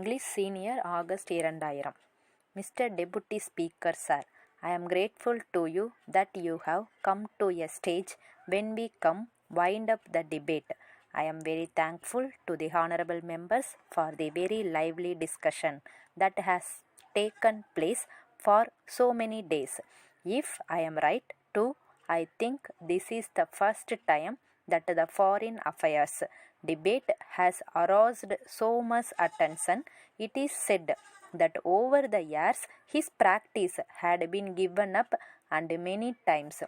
English Senior August 2000. Mr. Deputy Speaker Sir, I am grateful to you that you have come to a stage when we come wind up the debate. I am very thankful to the honorable members for the very lively discussion that has taken place for so many days. If I am right too, I think this is the first time that the foreign affairs debate has aroused so much attention. It is said that over the years his practice had been given up and many times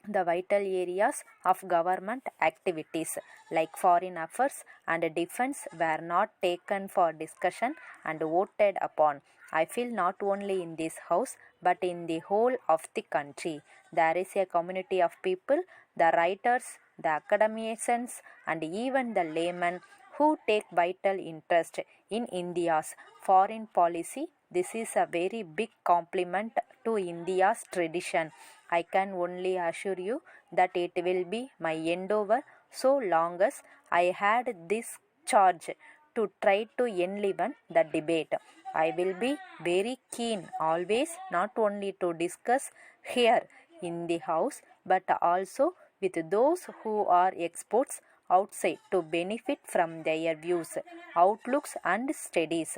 the vital areas of government activities like foreign affairs and defense were not taken for discussion and voted upon. I feel not only in this house but in the whole of the country there is a community of people, the writers, the academicians and even the laymen who take vital interest in India's foreign policy. This is a very big compliment to India's tradition. I can only assure you that it will be my endeavor so long as I had this charge to try to enliven the debate. I will be very keen always not only to discuss here in the house but also with those who are experts outside to benefit from their views, outlooks and studies.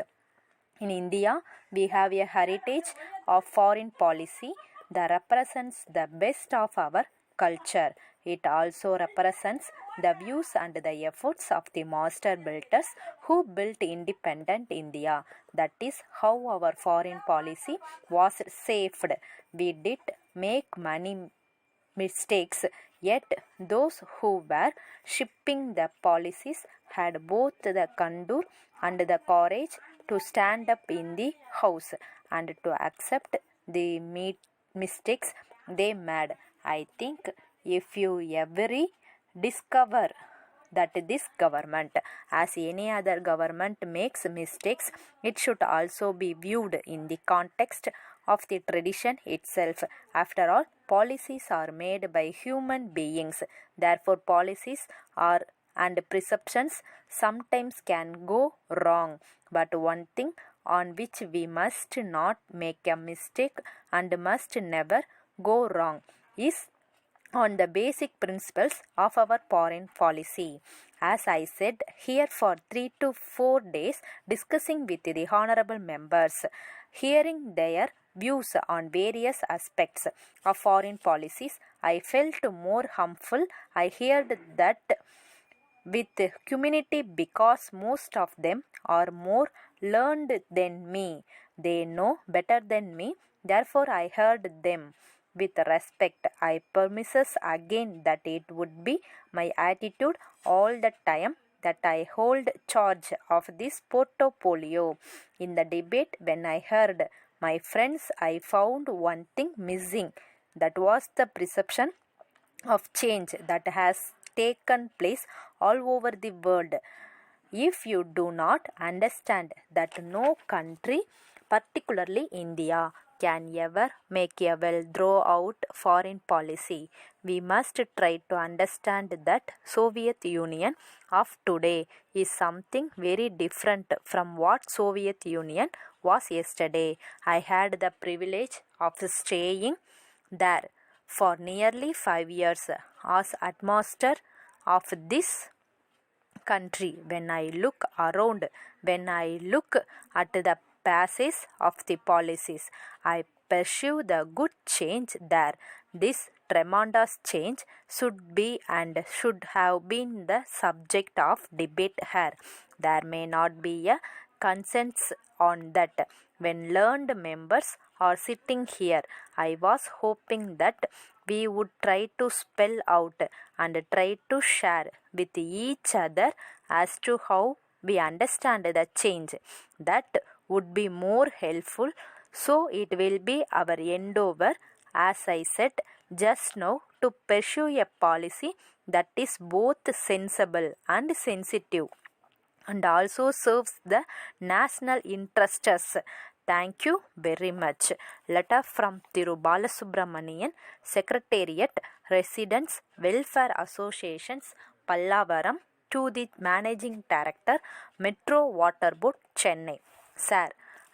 In India, we have a heritage of foreign policy that represents the best of our culture. It also represents the views and the efforts of the master builders who built independent India. That is how our foreign policy was shaped. We did make many mistakes, yet those who were shaping the policies had both the candor and the courage to stand up in the house and to accept the mistakes they made. I think if you ever discover that this government, as any other government, makes mistakes, it should also be viewed in the context of the tradition itself. After all, policies are made by human beings. Therefore, policies are and perceptions sometimes can go wrong. But one thing on which we must not make a mistake and must never go wrong is on the basic principles of our foreign policy. As I said here for 3 to 4 days discussing with the honorable members, hearing their views on various aspects of foreign policies, I felt more humble. I heard that with humility because most of them are more learned than me. They know better than me. Therefore, I heard them with respect. I promises again that it would be my attitude all the time that I hold charge of this portfolio. In the debate, when I heard my friends, I found one thing missing. That was the perception of change that has taken place all over the world. If you do not understand that no country, particularly India, can ever make a well drawn out foreign policy, we must try to understand that Soviet Union of today is something very different from what Soviet Union was yesterday. I had the privilege of staying there for nearly 5 years as atmosphere of this country. When I look around, when I look at the passes of the policies, I perceive the good change there. This tremendous change should be and should have been the subject of debate here. There may not be a consensus on that. When learned members are sitting here, I was hoping that we would try to spell out and try to share with each other as to how we understand the change. That would be more helpful. So it will be our endeavor, as I said just now, to pursue a policy that is both sensible and sensitive and also serves the national interests. Thank you very much. Letter from Thiru Balasubramanian, Secretariat, Residents, Welfare Associations, Pallavaram, to the Managing Director, Metro Water Board, Chennai. Sir,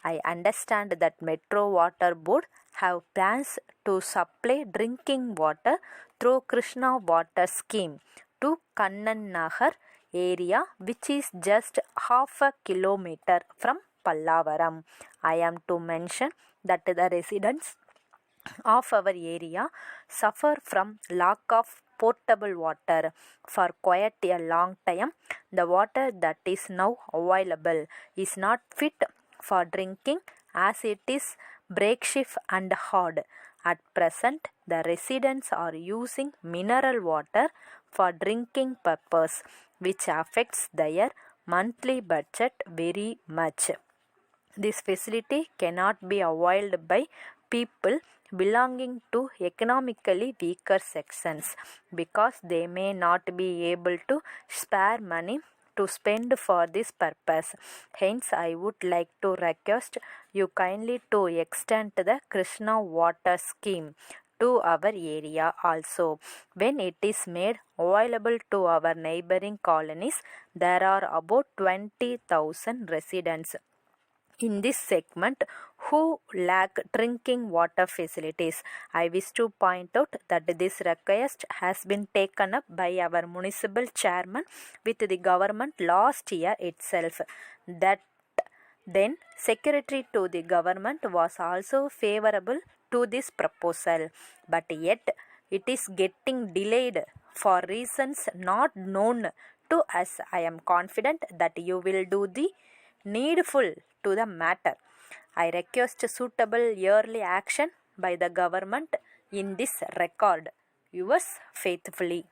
I understand that Metro Water Board have plans to supply drinking water through Krishna Water Scheme to Kannan Nagar area, which is just half a kilometer from Pallavaram. I am to mention that the residents of our area suffer from lack of potable water for quite a long time. The water that is now available is not fit for drinking as it is brackish and hard. At present, the residents are using mineral water for drinking purpose, which affects their monthly budget very much. This facility cannot be availed by people belonging to economically weaker sections because they may not be able to spare money to spend for this purpose. Hence, I would like to request you kindly to extend the Krishna Water Scheme to our area also. When it is made available to our neighboring colonies, there are about 20,000 residents in this segment who lack drinking water facilities. I wish to point out that this request has been taken up by our municipal chairman with the government last year itself. That then secretary to the government was also favorable to this proposal, but yet it is getting delayed for reasons not known to us. I am confident that you will do the needful to the matter. I request suitable yearly action by the government in this regard. Yours faithfully.